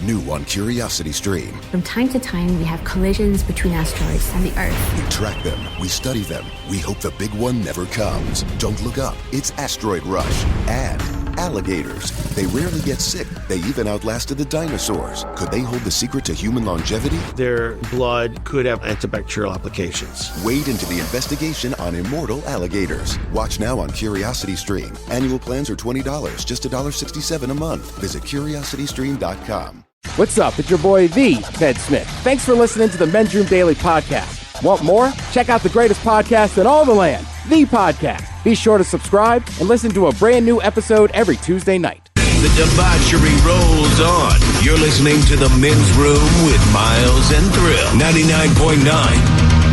New on Curiosity Stream. From time to time, we have collisions between asteroids and the Earth. We track them, we study them, we hope the big one never comes. Don't look up, it's Asteroid Rush. And alligators. They rarely get sick. They even outlasted the dinosaurs. Could they hold the secret to human longevity? Their blood could have antibacterial applications. Wade into the investigation on immortal alligators. Watch now on Curiosity Stream. Annual plans are $20, just $1.67 a month. Visit curiositystream.com. What's up? It's your boy, the Ted Smith. Thanks for listening to the Men's Room Daily Podcast. Want more? Check out the greatest podcast in all the land, The Podcast. Be sure to subscribe and listen to a brand new episode every Tuesday night. The debauchery rolls on. You're listening to the Men's Room with Miles and Thrill. 99.9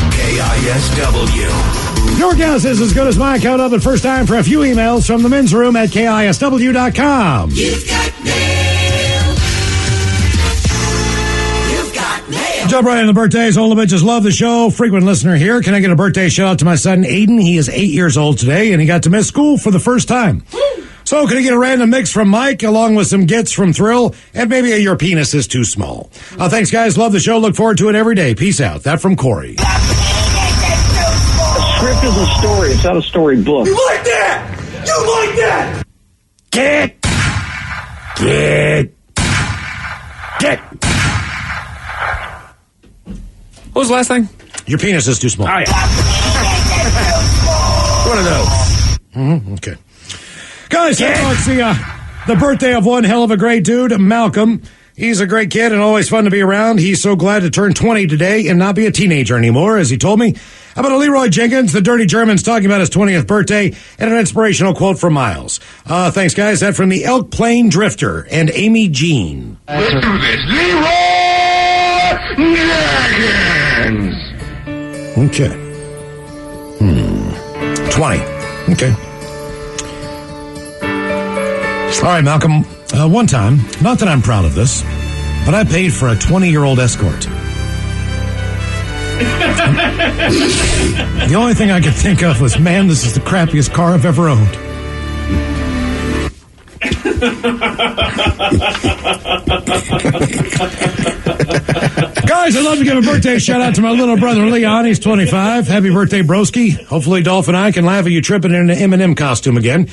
KISW. Your guess is as good as my count up, but first time for a few emails from the Men's Room at KISW.com. You've got mail. You've got mail. Jump right in the birthdays. All the bitches love the show. Frequent listener here. Can I get a birthday shout out to my son Aiden? He is 8 years old today, and he got to miss school for the first time. So can I get a random mix from Mike along with some gets from Thrill and maybe your penis is too small? Thanks, guys. Love the show. Look forward to it every day. Peace out. That from Corey. A script is a story. It's not a storybook. You like that? You like that? Get. What was the last thing? Your penis is too small. Oh, yeah. One of those. Mm-hmm. Okay. Guys, let's see the birthday of one hell of a great dude, Malcolm. He's a great kid and always fun to be around. He's so glad to turn 20 today and not be a teenager anymore, as he told me. How about Leroy Jenkins, the Dirty Germans, talking about his 20th birthday and an inspirational quote from Miles. Thanks, guys. That from the Elk Plain Drifter and Amy Jean. Let's do this. Leroy Jenkins. Okay. 20. Okay. All right, Malcolm. One time, not that I'm proud of this, but I paid for a 20-year-old escort. The only thing I could think of was, man, this is the crappiest car I've ever owned. Guys, I'd love to give a birthday shout out to my little brother Leon. He's 25. Happy birthday, broski. Hopefully Dolph and I can laugh at you tripping in an M&M costume again.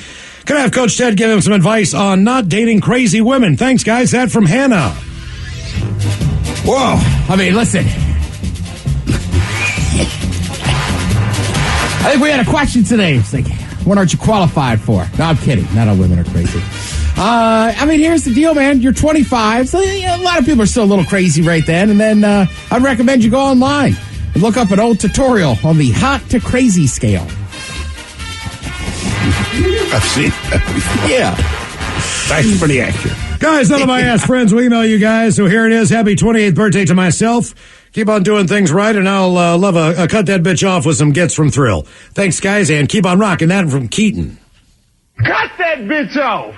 Can I have Coach Ted give him some advice on not dating crazy women? Thanks, guys. That from Hannah. Whoa. I mean, listen. I think we had a question today. It's like, what aren't you qualified for? No, I'm kidding. Not all women are crazy. I mean, here's the deal, man. You're 25, so a lot of people are still a little crazy right then. And then I'd recommend you go online and look up an old tutorial on the hot to crazy scale. I've seen that before. Yeah. That's pretty accurate. Guys, none of my ass friends will email you guys, so here it is. Happy 28th birthday to myself. Keep on doing things right, and I'll love a cut that bitch off with some gets from Thrill. Thanks, guys, and keep on rocking. That from Keaton. Cut that bitch off.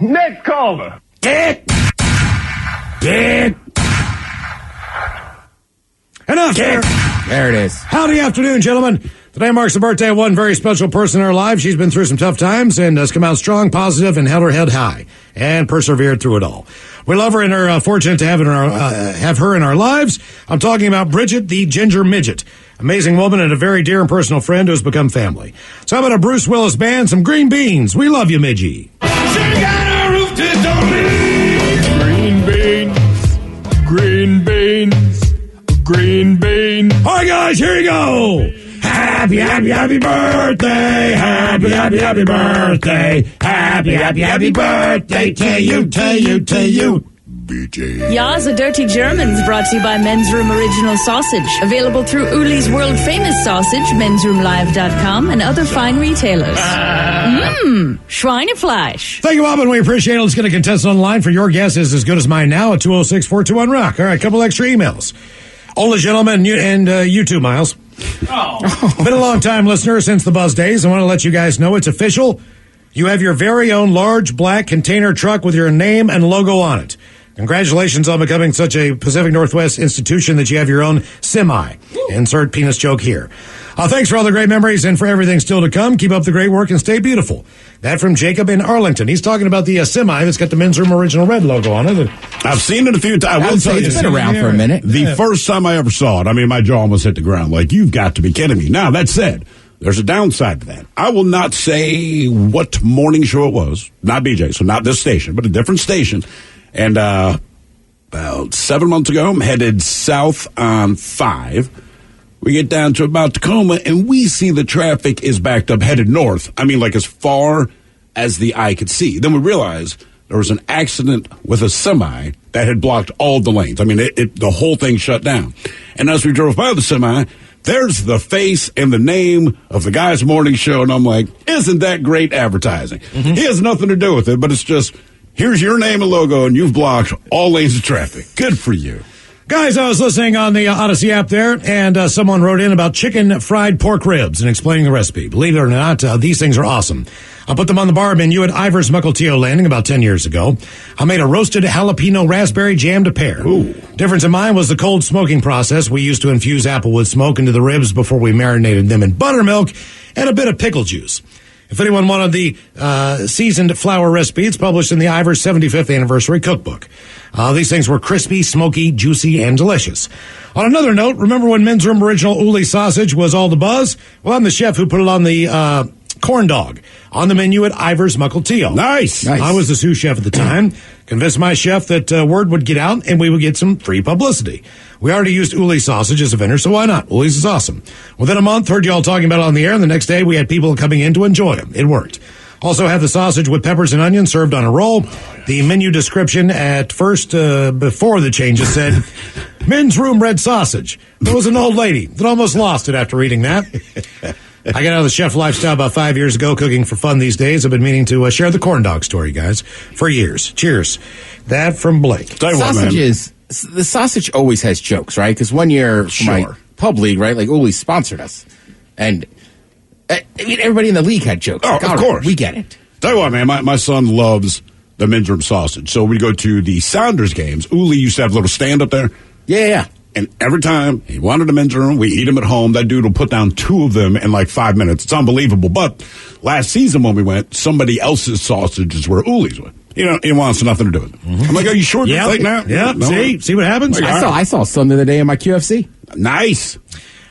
Next caller. Get. Enough there. There it is. Howdy afternoon, gentlemen. Today marks the birthday of one very special person in our lives. She's been through some tough times and has come out strong, positive, and held her head high and persevered through it all. We love her and are fortunate to have her in our lives. I'm talking about Bridget, the Ginger Midget. Amazing woman and a very dear and personal friend who has become family. So how about a Bruce Willis band, some green beans? We love you, Midgie. She got a roof to green beans, green beans, green beans. All right, guys, here you go. Happy, happy, happy birthday. Happy, happy, happy birthday. Happy, happy, happy birthday to you, to you, to you. BJ. Ya's a Dirty Germans, brought to you by Men's Room Original Sausage. Available through Uli's World Famous Sausage, mensroomlive.com, and other fine retailers. Schweinefleisch. Thank you, Bob, and we appreciate it. Let's get a contestant on the line for your guess is as good as mine now at 206-421-ROCK. All right, a couple extra emails. Older gentlemen and you too, Miles. Oh. Been a long time listener since the Buzz days. I want to let you guys know it's official. You have your very own large black container truck with your name and logo on it. Congratulations on becoming such a Pacific Northwest institution that you have your own semi. Insert penis joke here. Thanks for all the great memories and for everything still to come. Keep up the great work and stay beautiful. That from Jacob in Arlington. He's talking about the semi that's got the Men's Room Original Red logo on it. I've seen it a few times. I will tell you, it's been around for a minute. The first time I ever saw it, I mean, my jaw almost hit the ground. Like, you've got to be kidding me. Now, that said, there's a downside to that. I will not say what morning show it was. Not BJ, so not this station, but a different station. And about 7 months ago, I'm headed south on 5. We get down to about Tacoma, and we see the traffic is backed up, headed north. I mean, like as far as the eye could see. Then we realize there was an accident with a semi that had blocked all the lanes. I mean, the whole thing shut down. And as we drove by the semi, there's the face and the name of the guy's morning show, and I'm like, isn't that great advertising? Mm-hmm. He has nothing to do with it, but it's just, here's your name and logo, and you've blocked all lanes of traffic. Good for you. Guys, I was listening on the Odyssey app there, and someone wrote in about chicken fried pork ribs and explaining the recipe. Believe it or not, these things are awesome. I put them on the bar menu at Ivar's Mukilteo Landing about 10 years ago. I made a roasted jalapeno raspberry jam to pair. Ooh. Difference in mine was the cold smoking process. We used to infuse applewood smoke into the ribs before we marinated them in buttermilk and a bit of pickle juice. If anyone wanted the seasoned flour recipe, it's published in the Ivar's 75th anniversary cookbook. These things were crispy, smoky, juicy, and delicious. On another note, remember when Men's Room Original Uli sausage was all the buzz? Well, I'm the chef who put it on the corn dog on the menu at Ivar's Mukilteo. Nice. I was the sous chef at the time. Convinced my chef that word would get out and we would get some free publicity. We already used Uli sausage as a vendor, so why not? Uli's is awesome. Within a month, heard you all talking about it on the air, and the next day we had people coming in to enjoy them. It worked. Also had the sausage with peppers and onions served on a roll. The menu description at first, before the changes, said, Men's Room Red Sausage. There was an old lady that almost lost it after reading that. I got out of the chef lifestyle about 5 years ago, cooking for fun these days. I've been meaning to share the corn dog story, guys, for years. Cheers. That from Blake. Tell you what, man. The sausage always has jokes, right? Because one year for my pub league, right, like Uli sponsored us. And I mean, everybody in the league had jokes. Oh, like, of course. We get it. Tell you what, man, my son loves the Men's Room sausage. So we go to the Sounders games. Uli used to have a little stand up there. Yeah. And every time he wanted a Men's Room, we eat them at home. That dude will put down 2 of them in like 5 minutes. It's unbelievable. But last season when we went, somebody else's sausages were Uli's with. You know, he wants nothing to do with it. Mm-hmm. I'm like, are you sure? Yeah. Like now? Yeah. No. See what happens? Like, I saw some the other day in my QFC. Nice.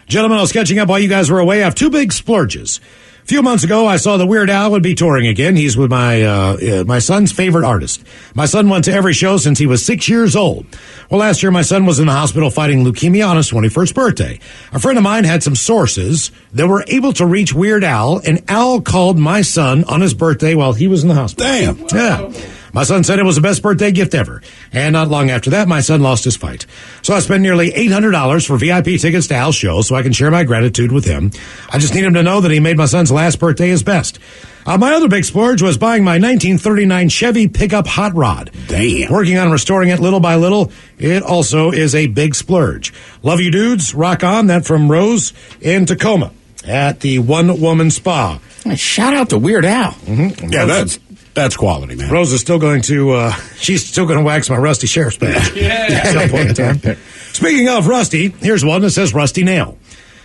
Gentlemen, I was catching up while you guys were away. I have 2 big splurges. A few months ago, I saw that Weird Al would be touring again. He's with my son's favorite artist. My son went to every show since he was 6 years old. Well, last year, my son was in the hospital fighting leukemia on his 21st birthday. A friend of mine had some sources that were able to reach Weird Al, and Al called my son on his birthday while he was in the hospital. Damn. Yeah. My son said it was the best birthday gift ever. And not long after that, my son lost his fight. So I spent nearly $800 for VIP tickets to Al's show so I can share my gratitude with him. I just need him to know that he made my son's last birthday his best. My other big splurge was buying my 1939 Chevy pickup hot rod. Damn. Working on restoring it little by little. It also is a big splurge. Love you dudes. Rock on. That from Rose in Tacoma at the One Woman Spa. Shout out to Weird Al. Mm-hmm. Yeah, that's quality, man. Rose is still going to, she's still going to wax my Rusty Sheriff's badge. At some point in time. Speaking of Rusty, here's one that says Rusty Nail.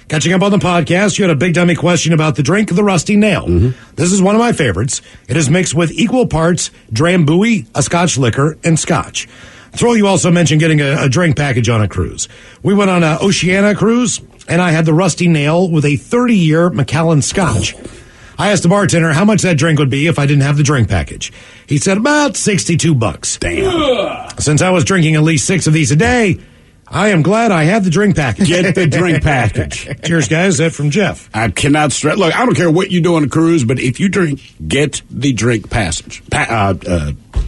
Catching up on the podcast, you had a big dummy question about the drink, the Rusty Nail. Mm-hmm. This is one of my favorites. It is mixed with equal parts Drambuie, a Scotch liquor, and Scotch. Throw, you also mentioned getting a drink package on a cruise. We went on an Oceania cruise, and I had the Rusty Nail with a 30-year Macallan Scotch. I asked the bartender how much that drink would be if I didn't have the drink package. He said about $62. Damn. Since I was drinking at least 6 of these a day, I am glad I had the drink package. Get the drink package. Cheers, guys. That from Jeff. I cannot stress. Look, I don't care what you do on a cruise, but if you drink, get the drink passage.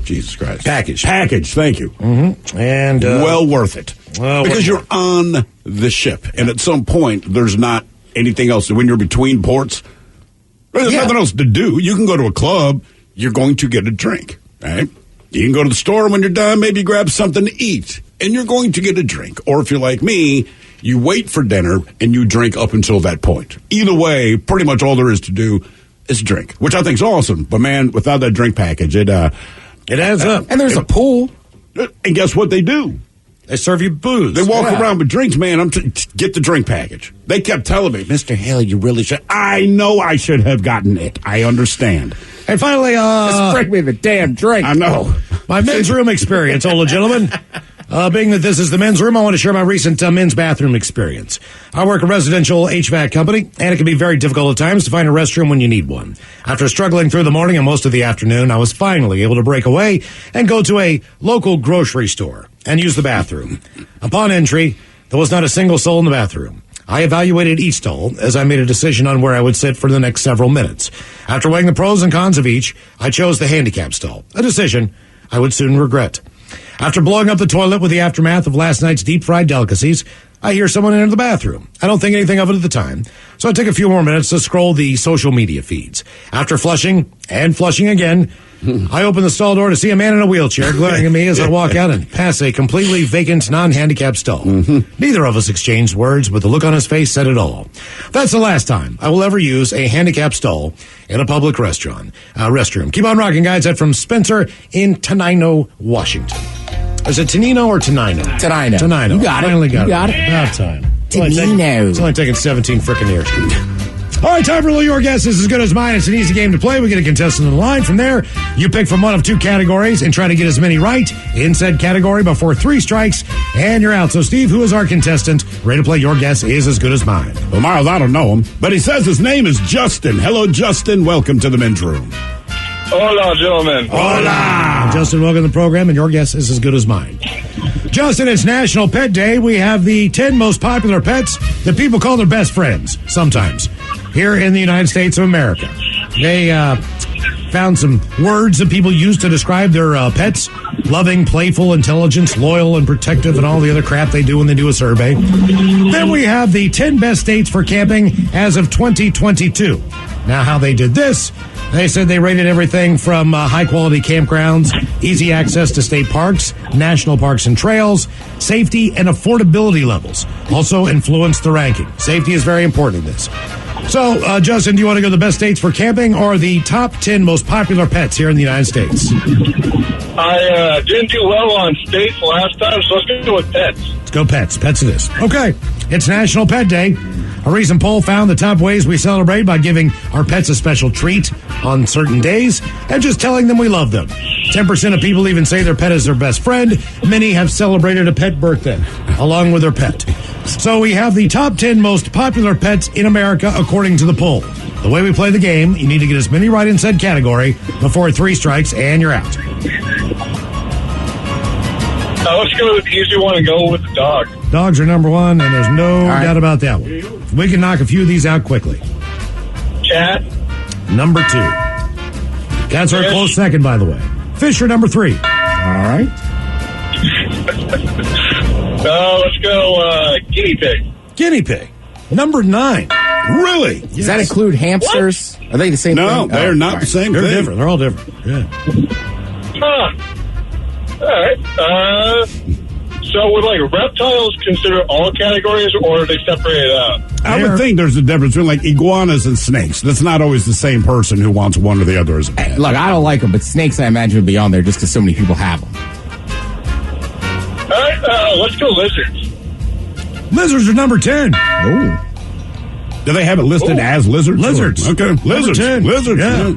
Jesus Christ. Package. Thank you. Mm-hmm. And well worth it. Because you're on the ship, and at some point, there's not anything else. When you're between ports, there's nothing else to do. You can go to a club. You're going to get a drink, right? You can go to the store when you're done, maybe grab something to eat, and you're going to get a drink. Or if you're like me, you wait for dinner and you drink up until that point. Either way, pretty much all there is to do is drink, which I think is awesome. But man, without that drink package, it adds up. And there's a pool. And guess what they do? They serve you booze. They walk around with drinks, man. Get the drink package. They kept telling me, Mr. Hill, you really should. I know I should have gotten it. I understand. And finally, just bring me the damn drink. I know. My men's room experience, old gentlemen. Being that this is the men's room, I want to share my recent men's bathroom experience. I work a residential HVAC company, and it can be very difficult at times to find a restroom when you need one. After struggling through the morning and most of the afternoon, I was finally able to break away and go to a local grocery store and use the bathroom. Upon entry, there was not a single soul in the bathroom. I evaluated each stall as I made a decision on where I would sit for the next several minutes. After weighing the pros and cons of each, I chose the handicap stall, a decision I would soon regret. After blowing up the toilet with the aftermath of last night's deep-fried delicacies, I hear someone enter the bathroom. I don't think anything of it at the time, so I take a few more minutes to scroll the social media feeds. After flushing and flushing again, I open the stall door to see a man in a wheelchair glaring at me as I walk out and pass a completely vacant, non-handicapped stall. Neither of us exchanged words, but the look on his face said it all. That's the last time I will ever use a handicapped stall in a public restroom. Keep on rocking, guys. That's from Spencer in Tenino, Washington. Is it Tenino or Tenino? Tenino. You got it. Finally got it. About time. Tenino. It's only taken 17 frickin' years. All right, time for Your Guess is as good as mine. It's an easy game to play. We get a contestant on the line. From there, you pick from one of two categories and try to get as many right in said category before 3 strikes, and you're out. So, Steve, who is our contestant? Ready to play Your Guess is as good as mine. Well, Miles, I don't know him, but he says his name is Justin. Hello, Justin. Welcome to the men's room. Hola, gentlemen. Hola. Justin, welcome to the program, and Your Guess is as good as mine. Justin, it's National Pet Day. We have the 10 most popular pets that people call their best friends, sometimes, here in the United States of America. They found some words that people use to describe their pets: loving, playful, intelligent, loyal, and protective, and all the other crap they do when they do a survey. Then we have the 10 best states for camping as of 2022. Now, how they did this, they said they rated everything from high-quality campgrounds, easy access to state parks, national parks and trails, safety, and affordability levels. Also influenced the ranking. Safety is very important in this. So, Justin, do you want to go to the best states for camping or the top 10 most popular pets here in the United States? I didn't do well on states last time, so let's go with pets. Let's go pets. Pets it is. Okay. It's National Pet Day. A recent poll found the top ways we celebrate by giving our pets a special treat on certain days and just telling them we love them. 10% of people even say their pet is their best friend. Many have celebrated a pet birthday along with their pet. So we have the top 10 most popular pets in America according to the poll. The way we play the game, you need to get as many right in said category before 3 strikes and you're out. Let's go with the easy one and go with the dog. Dogs are number 1, and there's no doubt about that one. We can knock a few of these out quickly. Cat. Number 2. Cats are a close second, by the way. Fish are number 3. All right. Let's go guinea pig. Guinea pig. Number 9. Really? Does that include hamsters? What? Are they the same thing? No, they're not the same thing. They're different. They're all different. Yeah. All right. So would reptiles consider all categories, or are they separated out? I would think there's a difference between iguanas and snakes. That's not always the same person who wants one or the other as a pet. Look, I don't like them, but snakes I imagine would be on there just because so many people have them. All right, let's go lizards. Lizards are number 10. Oh. Do they have it listed as lizards? Lizards. Okay, lizards. 10. Lizards. Yeah.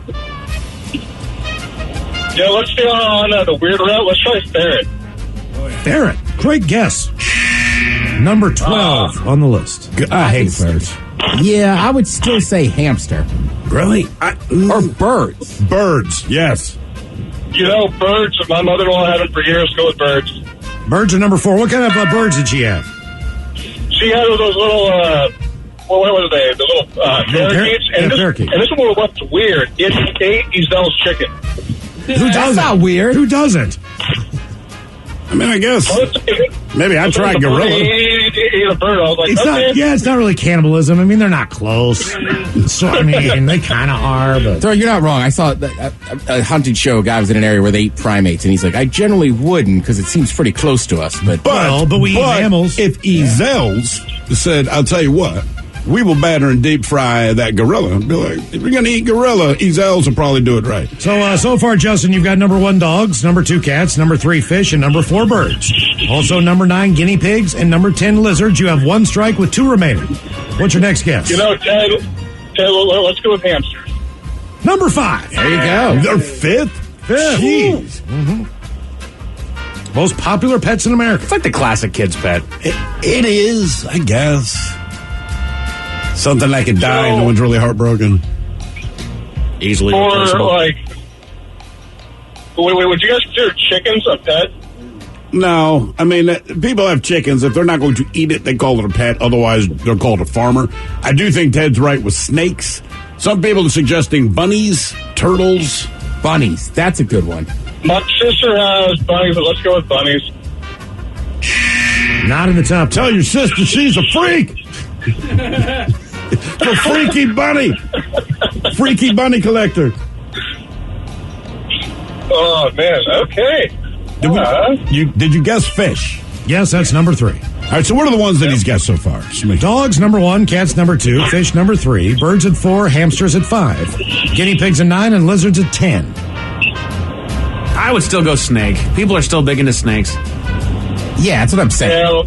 Yeah, let's stay on the weird route. Let's try ferret. Ferret. Great guess. Number 12 on the list. I hate birds. Yeah, I would still say hamster. Really? Or birds. Birds, yes. You know, birds. My mother-in-law had them for years. Go with birds. Birds are number 4. What kind of birds did she have? She had those little, what were they? The little parakeets. And this one was weird. It ate Giselle's chicken. That's not weird. Who doesn't? I mean, I guess maybe I tried gorilla. Eat a bird. I was like, it's not. Yeah, it's not really cannibalism. I mean, they're not close. So I mean, they kind of are. But so you're not wrong. I saw a hunting show. A guy was in an area where they eat primates, and he's like, I generally wouldn't because it seems pretty close to us. But we eat mammals. If Giselle's said, I'll tell you what, we will batter and deep fry that gorilla. Be like, if you're going to eat gorilla, Ezels will probably do it right. So far, Justin, you've got number 1 dogs, number 2 cats, number 3 fish, and number 4 birds. Also, number 9 guinea pigs, and number 10 lizards. You have 1 strike with 2 remaining. What's your next guess? Ted, let's go with hamsters. Number 5. There you go. They're fifth? Jeez. Most popular pets in America. It's like the classic kid's pet. It is, I guess. Something that could die and no one's really heartbroken. Easily Or, replaceable. like, would you guys consider chickens a pet? No. I mean, people have chickens. If they're not going to eat it, they call it a pet. Otherwise, they're called a farmer. I do think Ted's right with snakes. Some people are suggesting bunnies, turtles. Bunnies. That's a good one. My sister has bunnies, but let's go with bunnies. Not in the top. Tell your sister she's a freak. It's a freaky bunny. Freaky bunny collector. Oh, man. Okay. Did you guess fish? Yes, that's number 3. All right, so what are the ones that he's guessed so far? Dogs, number 1, cats, number 2, fish, number 3, birds at 4, hamsters at 5, guinea pigs at 9, and lizards at 10. I would still go snake. People are still big into snakes. Yeah, that's what I'm saying. Yeah,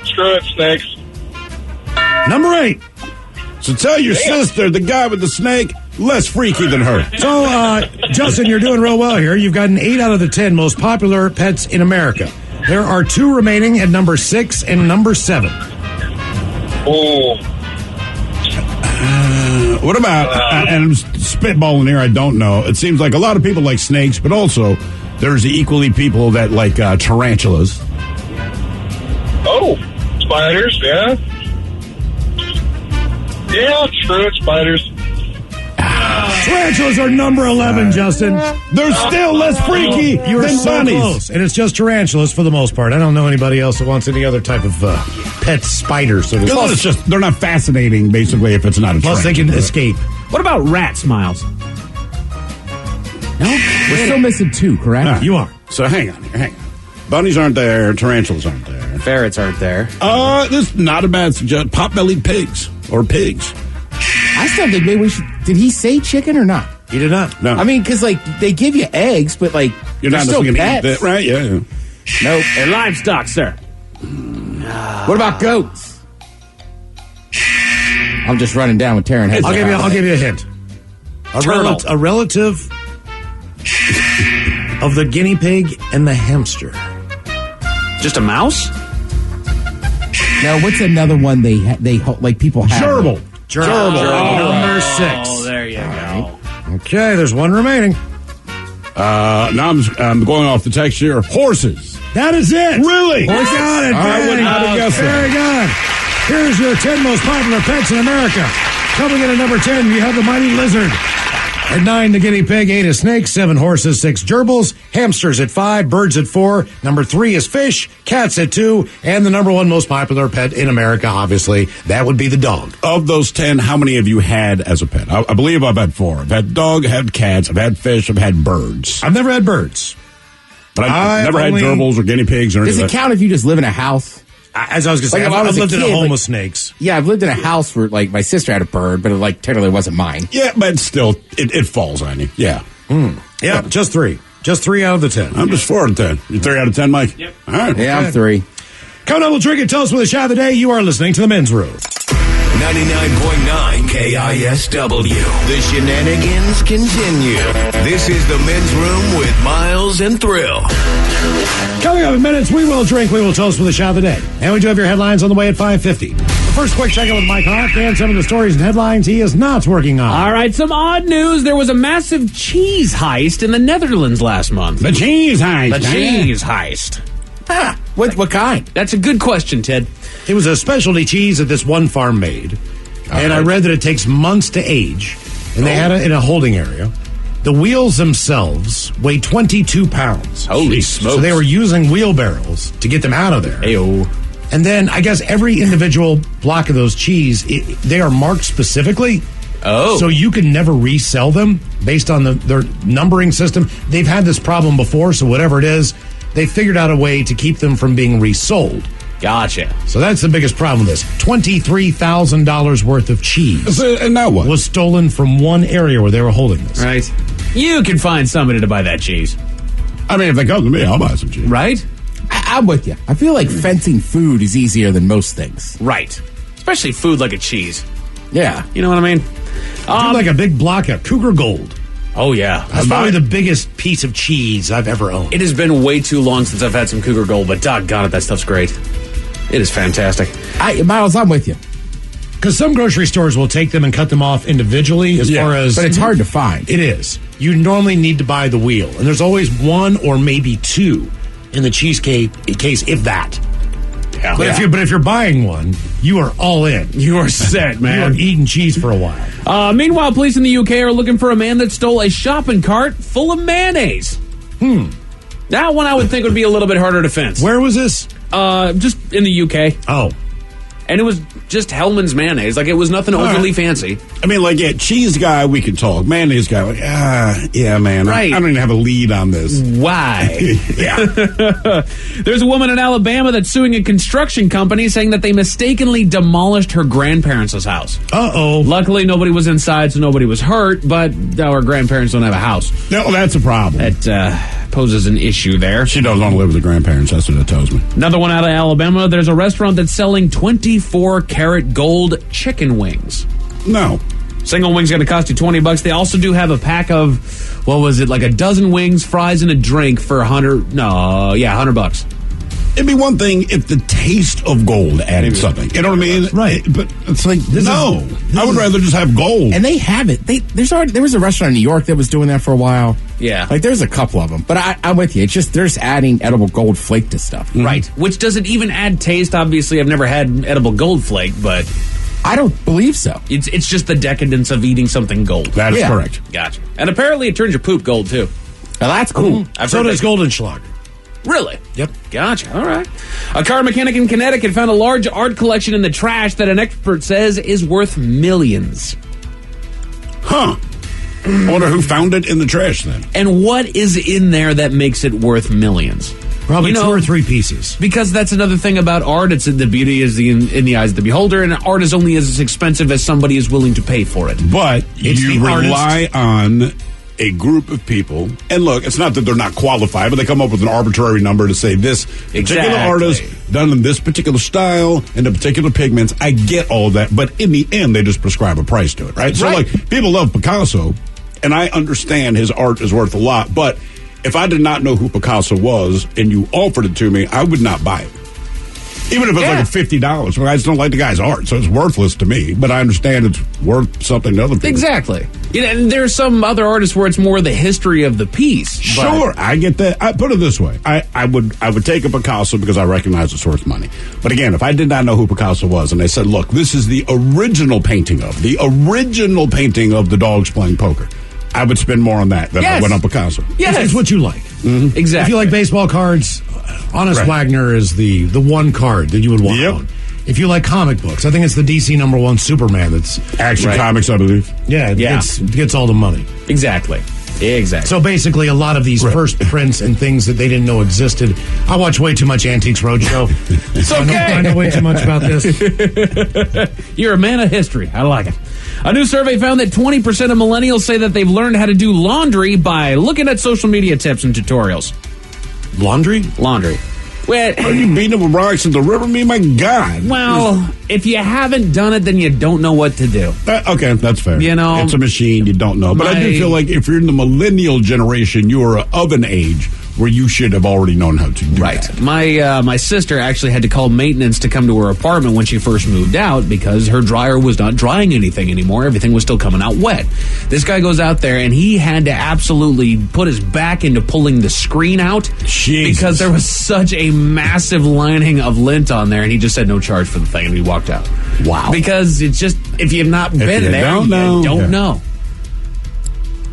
screw it, snakes. Number 8. So tell your sister, the guy with the snake, less freaky than her. So, Justin, you're doing real well here. You've gotten 8 out of the 10 most popular pets in America. There are 2 remaining at number 6 and number 7. Oh. What about, and I'm spitballing here, I don't know. It seems like a lot of people like snakes, but also there's equally people that like tarantulas. Oh, spiders, yeah. Yeah, true, it's spiders. Tarantulas are number 11, Justin. They're still less freaky You're than so bunnies. close. And it's just tarantulas for the most part. I don't know anybody else that wants any other type of pet spider. So Plus, it's just, they're not fascinating, basically, if it's not a plus they can escape. What about rats, Miles? No? We're still missing 2, correct? Right. You are. So hang on. Bunnies aren't there. Tarantulas aren't there. Ferrets aren't there. This is not a bad suggestion. Pot-bellied pigs. Or pigs. I still think maybe we should. Did he say chicken or not? He did not. No. I mean, because, like, they give you eggs, but, like, You're not still going to eat pets. that, right? Yeah. Nope. They're livestock, sir. What about goats? I'm just running down with Taryn. I'll give you a hint. A relative of the guinea pig and the hamster. Just a mouse? No, what's another one they like people have? Gerbil. Number 6. Oh, there you go. Okay, there's 1 remaining. Now I'm going off the text here. Horses. That is it. Really? Horses? Got it. I would not have guessed Very good. Here's your 10 most popular pets in America. Coming in at number 10, you have the mighty lizard. At 9, the guinea pig. 8 is snakes. 7 horses. 6 gerbils. Hamsters at 5. Birds at 4. Number 3 is fish. Cats at 2. And the number 1 most popular pet in America, obviously, that would be the dog. Of those 10, how many have you had as a pet? I believe I've had 4. I've had dog, I've had cats, I've had fish, I've had birds. I've never had birds. But I've never had gerbils or guinea pigs or anything. Does it count if you just live in a house? As I was going to say, I've lived in a home with snakes. Yeah, I've lived in a house where, like, my sister had a bird, but it, like, technically wasn't mine. Yeah, but still, it falls on you. Yeah. Yeah, just 3. Just 3 out of the 10. I'm just 4 out of 10. You 3 out of 10, Mike? Yep. All right. Yeah, I'm 3. Coming up, we'll drink it. Tell us with a shot of the day. You are listening to The Men's Room. 99.9 KISW. The shenanigans continue. This is the Men's Room with Miles and Thrill. Coming up in minutes, we will drink, we will toast with a shot of the day. And we do have your headlines on the way at 5:50. The first quick check-in with Mike Hawk and some of the stories and headlines he is not working on. All right, some odd news. There was a massive cheese heist in the Netherlands last month. The cheese heist. The cheese heist. Ah, what kind? That's a good question, Ted. It was a specialty cheese that this one farm made. And I read that it takes months to age. And they had it in a holding area. The wheels themselves weigh 22 pounds. Holy smokes. So they were using wheelbarrows to get them out of there. Ayo. And then I guess every individual block of those cheese, they are marked specifically. Oh. So you can never resell them based on their numbering system. They've had this problem before, so whatever it is, they figured out a way to keep them from being resold. Gotcha. So that's the biggest problem with this. $23,000 worth of cheese. And now what? Was stolen from one area where they were holding this. Right. You can find somebody to buy that cheese. I mean, if they come to me, I'll buy some cheese. Right? I'm with you. I feel like fencing food is easier than most things. Right. Especially food like a cheese. Yeah. You know what I mean? Do like a big block of Cougar Gold. Oh, yeah. That's probably the biggest piece of cheese I've ever owned. It has been way too long since I've had some Cougar Gold, but doggone it, that stuff's great. It is fantastic. Miles, I'm with you. Because some grocery stores will take them and cut them off individually as far as... But it's hard to find. It is. You normally need to buy the wheel. And there's always one or maybe two in the cheesecake case, if that. Yeah. But if you're buying one, you are all in. You are set, man. You are eating cheese for a while. Meanwhile, police in the UK are looking for a man that stole a shopping cart full of mayonnaise. That one I would think would be a little bit harder to fence. Where was this? Just in the UK. Oh. And it was just Hellman's mayonnaise. Like, it was nothing overly fancy. I mean, like, cheese guy, we can talk. Mayonnaise guy, like, yeah, man. Right. I don't even have a lead on this. Why? Yeah. There's a woman in Alabama that's suing a construction company saying that they mistakenly demolished her grandparents' house. Uh-oh. Luckily, nobody was inside, so nobody was hurt, but our grandparents don't have a house. No, that's a problem. That poses an issue there. She doesn't want to live with her grandparents. That's what it tells me. Another one out of Alabama, there's a restaurant that's selling 24-karat gold chicken wings. No. Single wing's going to cost you $20. They also do have a pack of, what was it, like a dozen wings, fries, and a drink for $100. It'd be one thing if the taste of gold added something. You know what I mean? Right. But it's like, I would rather just have gold. And they have it. There was a restaurant in New York that was doing that for a while. Yeah. Like, there's a couple of them. But I'm with you. It's just, they're just adding edible gold flake to stuff. Right. Which doesn't even add taste. Obviously, I've never had edible gold flake, but... I don't believe so. It's just the decadence of eating something gold. That is correct. Gotcha. And apparently it turns your poop gold, too. Now, that's cool. So does Goldenschlager. Really? Yep. Gotcha. All right. A car mechanic in Connecticut found a large art collection in the trash that an expert says is worth millions. Huh. I wonder who found it in the trash then. And what is in there that makes it worth millions? Probably 2 or 3 pieces. Because that's another thing about art. It's the beauty is in the eyes of the beholder, and art is only as expensive as somebody is willing to pay for it. But you rely on a group of people, and look, it's not that they're not qualified, but they come up with an arbitrary number to say this particular artist done in this particular style and the particular pigments. I get all that, but in the end, they just prescribe a price to it, right? So, like, people love Picasso, and I understand his art is worth a lot, but if I did not know who Picasso was and you offered it to me, I would not buy it. Even if it's like $50. Well, I just don't like the guy's art, so it's worthless to me. But I understand it's worth something to other people. Exactly. You know, and there's some other artists where it's more the history of the piece. Sure, I get that. I put it this way: I would take a Picasso because I recognize it's worth money. But again, if I did not know who Picasso was, and they said, "Look, this is the original painting of the dogs playing poker," I would spend more on that than I would on Picasso. Yes, it's what you like. Mm-hmm. Exactly. If you like baseball cards, Honest Wagner is the one card that you would want to own. If you like comic books, I think it's the DC #1 Superman that's Action Comics, I believe. Yeah, it gets all the money. Exactly. So basically, a lot of these first prints and things that they didn't know existed. I watch way too much Antiques Roadshow. It's okay. I know way too much about this. You're a man of history. I like it. A new survey found that 20% of millennials say that they've learned how to do laundry by looking at social media tips and tutorials. Laundry? Well, are you beating up with rocks in the river? My God. Well, if you haven't done it, then you don't know what to do. Okay, that's fair. You know, it's a machine. You don't know. But I do feel like if you're in the millennial generation, you are of an age where you should have already known how to do that. My sister actually had to call maintenance to come to her apartment when she first moved out because her dryer was not drying anything anymore. Everything was still coming out wet. This guy goes out there and he had to absolutely put his back into pulling the screen out because there was such a massive lining of lint on there, and he just said no charge for the thing, and he walked out. Wow. Because it's just, if you've not been there, you don't know.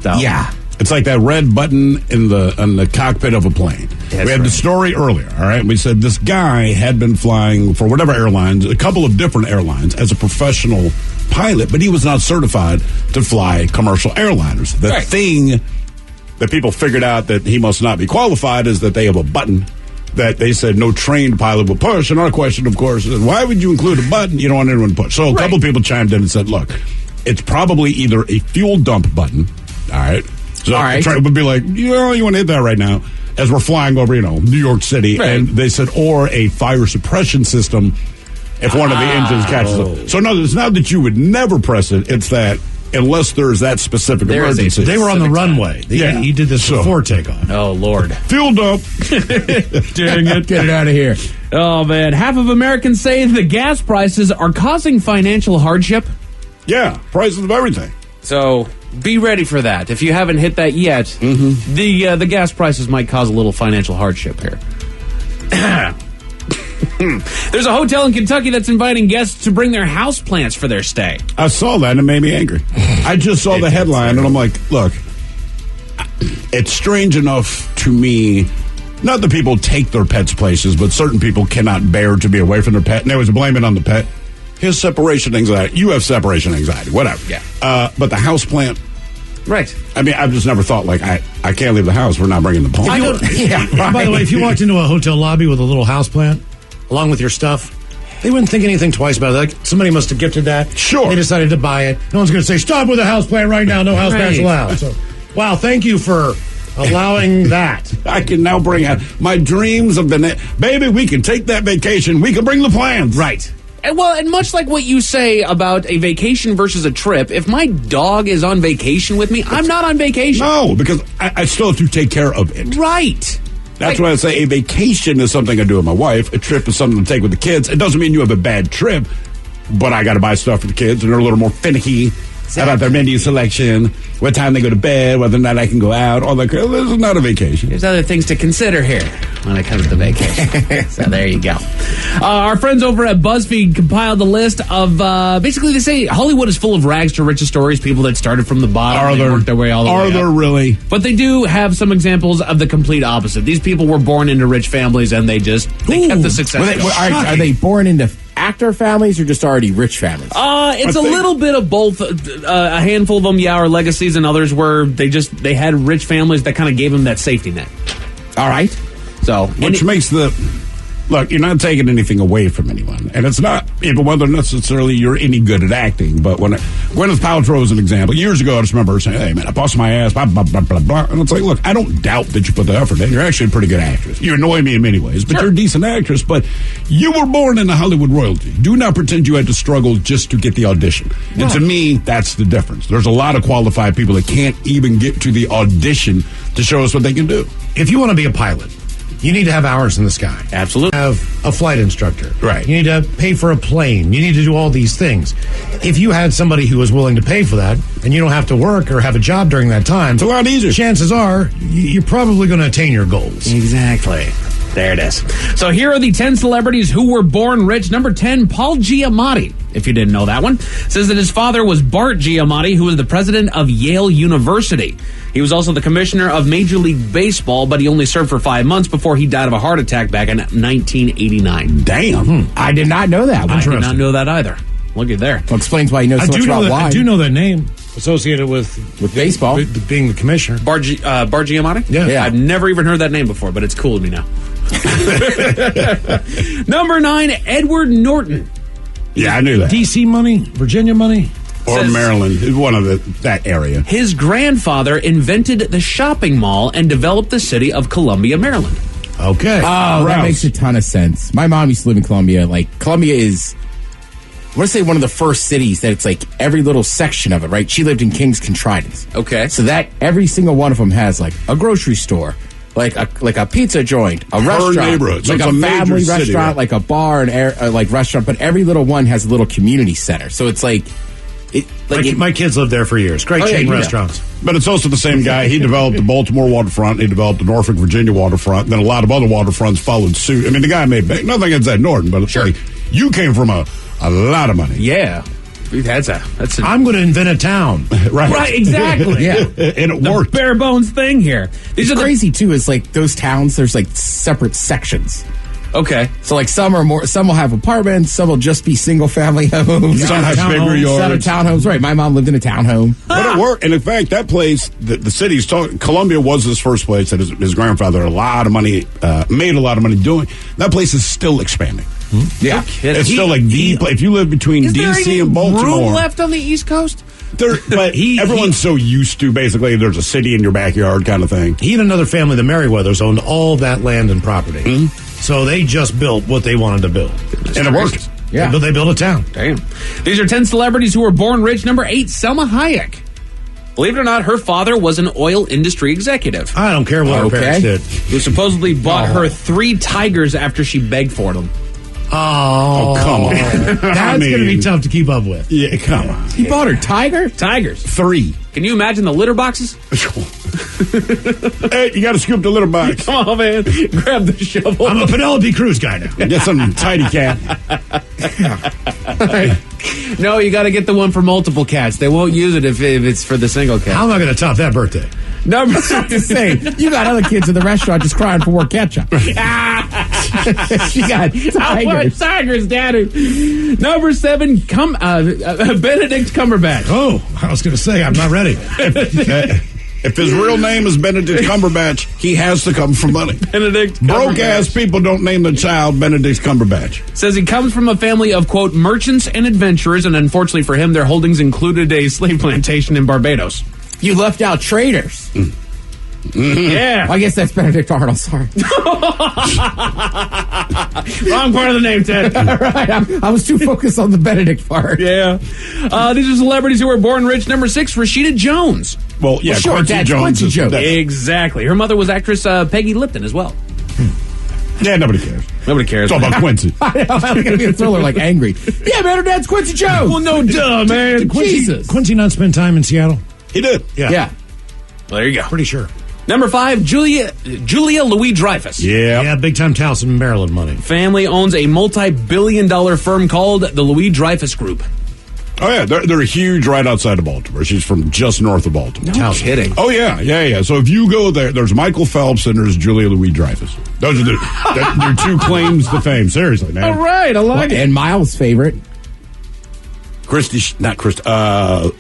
So. Yeah. It's like that red button in the cockpit of a plane. We had the story earlier, all right? We said this guy had been flying for whatever airlines, a couple of different airlines, as a professional pilot, but he was not certified to fly commercial airliners. The thing that people figured out that he must not be qualified is that they have a button that they said no trained pilot will push. And our question, of course, is why would you include a button you don't want anyone to push? So a couple people chimed in and said, look, it's probably either a fuel dump button, all right? So it would be like, you want to hit that right now as we're flying over, New York City. Right. And they said, or a fire suppression system if one of the engines catches up. So no, it's not that you would never press it. It's that unless there's that specific emergency. They were on the runway. He did this before takeoff. Oh, Lord. Fuel dump. Dang it. Get it out of here. Oh, man. Half of Americans say the gas prices are causing financial hardship. Yeah, prices of everything. So be ready for that. If you haven't hit that yet, the gas prices might cause a little financial hardship here. There's a hotel in Kentucky that's inviting guests to bring their houseplants for their stay. I saw that and it made me angry. I just saw the headline and I'm like, look, it's strange enough to me, not that people take their pets places, but certain people cannot bear to be away from their pet, and they always blame it on the pet. His separation anxiety. You have separation anxiety, whatever. Yeah. But the houseplant. Right. I mean, I've just never thought, like, I can't leave the house. We're not bringing the plant. By the way, if you walked into a hotel lobby with a little houseplant, along with your stuff, they wouldn't think anything twice about it. Like, somebody must have gifted that. Sure. They decided to buy it. No one's going to say, stop with a houseplant right now. No houseplants allowed. So, wow, thank you for allowing that. I can now bring out my dreams have been, baby, we can take that vacation. We can bring the plans. Right. And much like what you say about a vacation versus a trip, if my dog is on vacation with me, I'm not on vacation. No, because I still have to take care of it. Right. That's why I say a vacation is something I do with my wife. A trip is something to take with the kids. It doesn't mean you have a bad trip, but I got to buy stuff for the kids, and they're a little more finicky about their menu selection, what time they go to bed, whether or not I can go out, all that. This is not a vacation. There's other things to consider here when it comes to vacation. So there you go. Our friends over at BuzzFeed compiled a list of, basically they say Hollywood is full of rags to riches stories, people that started from the bottom and worked their way all the way up. Are there really? But they do have some examples of the complete opposite. These people were born into rich families and they kept the success. Are they born into actor families or just already rich families? It's a little bit of both. A handful of them, are legacies, and others were they had rich families that kind of gave them that safety net. All right. So, which makes look, you're not taking anything away from anyone. And it's not even whether necessarily you're any good at acting. But when Gwyneth Paltrow is an example, years ago, I just remember her saying, hey, man, I bust my ass, blah, blah, blah, blah, blah. And it's like, look, I don't doubt that you put the effort in. You're actually a pretty good actress. You annoy me in many ways, but you're a decent actress. But you were born in the Hollywood royalty. Do not pretend you had to struggle just to get the audition. Right. And to me, that's the difference. There's a lot of qualified people that can't even get to the audition to show us what they can do. If you want to be a pilot, you need to have hours in the sky. Absolutely. Have a flight instructor. Right. You need to pay for a plane. You need to do all these things. If you had somebody who was willing to pay for that, and you don't have to work or have a job during that time, it's a lot easier. Chances are you're probably going to attain your goals. Exactly. There it is. So here are the 10 celebrities who were born rich. Number 10, Paul Giamatti, if you didn't know that one, says that his father was Bart Giamatti, who was the president of Yale University. He was also the commissioner of Major League Baseball, but he only served for 5 months before he died of a heart attack back in 1989. Damn. I did not know that. I did not know that either. Look at there. Well, explains why he knows so much about wine. I do know that name associated with baseball. Being the commissioner. Bart Giamatti? Yeah. I've never even heard that name before, but it's cool to me now. Number 9, Edward Norton. Yeah, I knew that. DC money? Virginia money? Or Maryland, one of that area. His grandfather invented the shopping mall and developed the city of Columbia, Maryland. Okay. Oh, that makes a ton of sense. My mom used to live in Columbia. Like, Columbia is, I want to say, one of the first cities that it's like every little section of it, right? She lived in King's Contrivance. Okay. So that every single one of them has like a grocery store, like a pizza joint, a restaurant, neighborhood. So like a family restaurant, city, right? like a bar and like restaurant. But every little one has a little community center. So it's like. My kids lived there for years. Great chain restaurants. But it's also the same guy. He developed the Baltimore waterfront. He developed the Norfolk, Virginia waterfront. Then a lot of other waterfronts followed suit. I mean, the guy made nothing against Ed Norton, but it's like you came from a lot of money. Yeah. I'm going to invent a town. Right, exactly. Yeah. And it worked. Bare bones thing here. It's crazy, too, is like those towns, there's like separate sections. Okay. So like some will have apartments, some will just be single family homes. Some have bigger yards. Some are townhomes. Right. My mom lived in a townhome. But it worked. And in fact, that place, the city's Columbia was his first place that his grandfather made a lot of money doing. That place is still expanding. Yeah. It's still like the place. If you live between D.C. and Baltimore. Room left on the East Coast? But everyone's so used to basically there's a city in your backyard kind of thing. He and another family, the Merriweathers, owned all that land and property. Mm-hmm. So they just built what they wanted to build. And it worked. Yeah. They built a town. Damn. These are 10 celebrities who were born rich. Number 8, Selma Hayek. Believe it or not, her father was an oil industry executive. I don't care what her parents did. Who supposedly bought her 3 tigers after she begged for them. Oh, come on. That's going to be tough to keep up with. Yeah, come on. He bought her tigers? 3. Can you imagine the litter boxes? Hey, you got to scoop the litter box. Come on, man. Grab the shovel. I'm a Penelope Cruz guy now. Get some tidy cat. No, you got to get the one for multiple cats. They won't use it if it's for the single cat. How am I going to top that birthday? Number 6, you got other kids in the restaurant just crying for more ketchup. She got tigers. Tigers, Daddy. Number 7, Benedict Cumberbatch. Oh, I was going to say, I'm not ready. If his real name is Benedict Cumberbatch, he has to come from money. Benedict Broke-ass people don't name their child Benedict Cumberbatch. Says he comes from a family of, quote, merchants and adventurers, and unfortunately for him, their holdings included a slave plantation in Barbados. You left out traders. Yeah. I guess that's Benedict Arnold, sorry. Wrong part of the name, Ted. All right, I was too focused on the Benedict part. Yeah. These are celebrities who were born rich. Number 6, Rashida Jones. Well, yeah, sure, Quincy Dad's Jones. Quincy Jones. Exactly. Her mother was actress Peggy Lipton as well. Yeah, nobody cares. Nobody cares. It's all about Quincy. I know, I'm going to be a thriller like angry. Yeah, man, her dad's Quincy Jones. Well, no duh, man. Did Jesus. Quincy not spend time in Seattle? He did. Yeah. Well, there you go. Pretty sure. Number 5, Julia Louis-Dreyfus. Yeah, big time Towson, Maryland money. Family owns a multi-billion-dollar firm called the Louis-Dreyfus Group. Oh, yeah, they're huge right outside of Baltimore. She's from just north of Baltimore. No kidding. Oh, yeah. So if you go there, there's Michael Phelps and there's Julia Louis-Dreyfus. Those are their 2 claims to fame. Seriously, man. All right, I like it. And Miles' favorite. The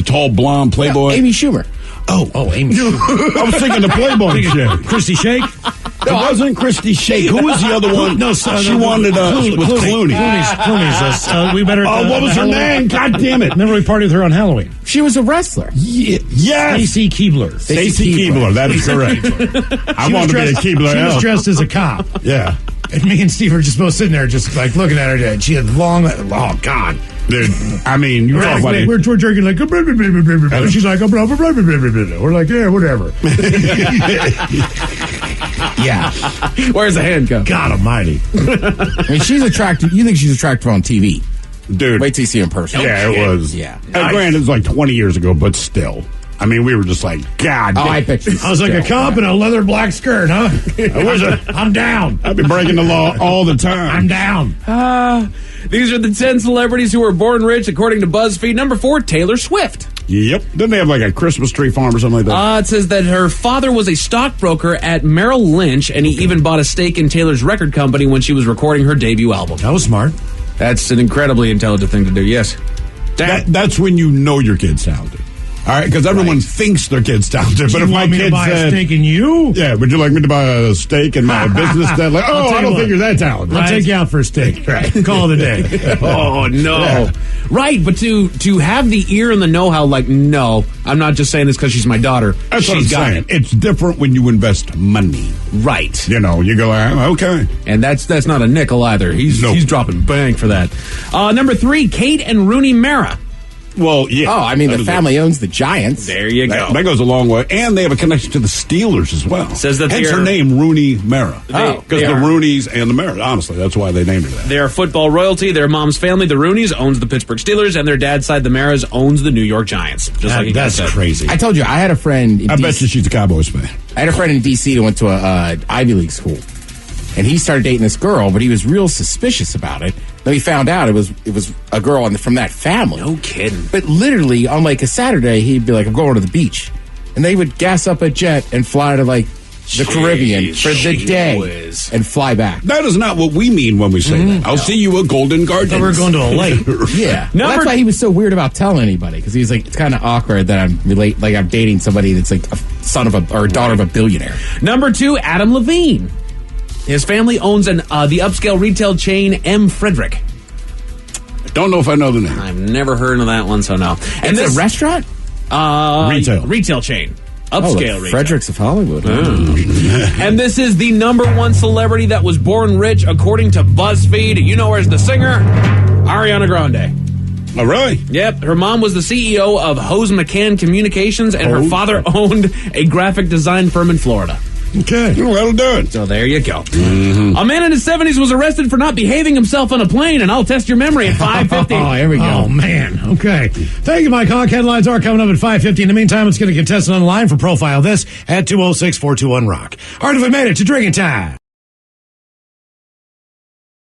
tall blonde Playboy. Amy Schumer. Oh, Amy Schumer. I was thinking the Playboy chick. Christy Shake? It wasn't Christy Shake. Who was the other one? No, she wanted with Clooney. Clooney's. We better. What was her name? God damn it! Remember we partied with her on Halloween? She was a wrestler. Yes. Stacey Keebler. Stacey Keebler. That is correct. I wanted to be a Keebler. She was dressed as a cop. Yeah. And me and Steve were just both sitting there, just like looking at her. And she had long. Oh God. Dude, I mean, you're talking about we're drinking like, and she's like, we're like, yeah, whatever. Yeah. Where's the handcuff? God almighty. I mean, she's attractive. You think she's attractive on TV. Dude. Wait till you see her in person. Yeah, it was. Yeah. Granted, it was like 20 years ago, but still. I mean, we were just like, God. I bet you. I was like a cop in a leather black skirt, huh? I'm down. I've been breaking the law all the time. I'm down. These are the 10 celebrities who were born rich, according to BuzzFeed. Number 4, Taylor Swift. Yep. Didn't they have like a Christmas tree farm or something like that? It says that her father was a stockbroker at Merrill Lynch, and he even bought a stake in Taylor's record company when she was recording her debut album. That was smart. That's an incredibly intelligent thing to do, yes. That's when you know your kid's talented. All right, because everyone thinks their kid's talented. But if my kid said, a steak in you? Yeah, would you like me to buy a steak in my business? That like, I don't think you're that talented. I'll take you out for a steak. Right. Call it a day. Oh, no. Yeah. Right, but to have the ear and the know-how, like, no, I'm not just saying this because she's my daughter. That's what I'm saying. It's different when you invest money. Right. You know, you go, okay. And that's not a nickel either. He's dropping bank for that. Number 3, Kate and Rooney Mara. Well, yeah. Oh, I mean, the family owns the Giants. There you go. That goes a long way. And they have a connection to the Steelers as well. Says that hence her name, Rooney Mara. Because the Rooneys and the Mara. Honestly, that's why they named her that. They are football royalty. Their mom's family, the Rooneys, owns the Pittsburgh Steelers, and their dad's side, the Maras, owns the New York Giants. That's crazy. I told you, I had a friend in I bet you she's a Cowboys fan. I had a friend in D.C. that went to a Ivy League school. And he started dating this girl, but he was real suspicious about it. Then he found out it was a girl from that family. No kidding. But literally, on like a Saturday, he'd be like, I'm going to the beach. And they would gas up a jet and fly to like the Caribbean for the day whiz. and fly back. That is not what we mean when we say that. I'll see you at Golden Gardens. We're going to a lake. Yeah. Well, that's why he was so weird about telling anybody, because he's like, it's kind of awkward that I'm dating somebody that's like a son of a or a daughter of a billionaire. Number 2, Adam Levine. His family owns the upscale retail chain M. Frederick. I don't know if I know the name. I've never heard of that one, so no. And It's a restaurant? Retail chain. Upscale retail. Fredericks of Hollywood. And this is the number 1 celebrity that was born rich, according to BuzzFeed. You know where's the singer? Ariana Grande. Oh, really? Yep. Her mom was the CEO of Hose McCann Communications, and her father owned a graphic design firm in Florida. Okay. Well, that'll do it. So there you go. A man in his 70s was arrested for not behaving himself on a plane, and I'll test your memory at 5:50. Oh, here we go. Oh, man. Okay. Thank you, Mike Hawk. Headlines are coming up at 5:50. In the meantime, let's get a contestant on the line for Profile This at 206-421-ROCK. All right, if we made it to drinking time.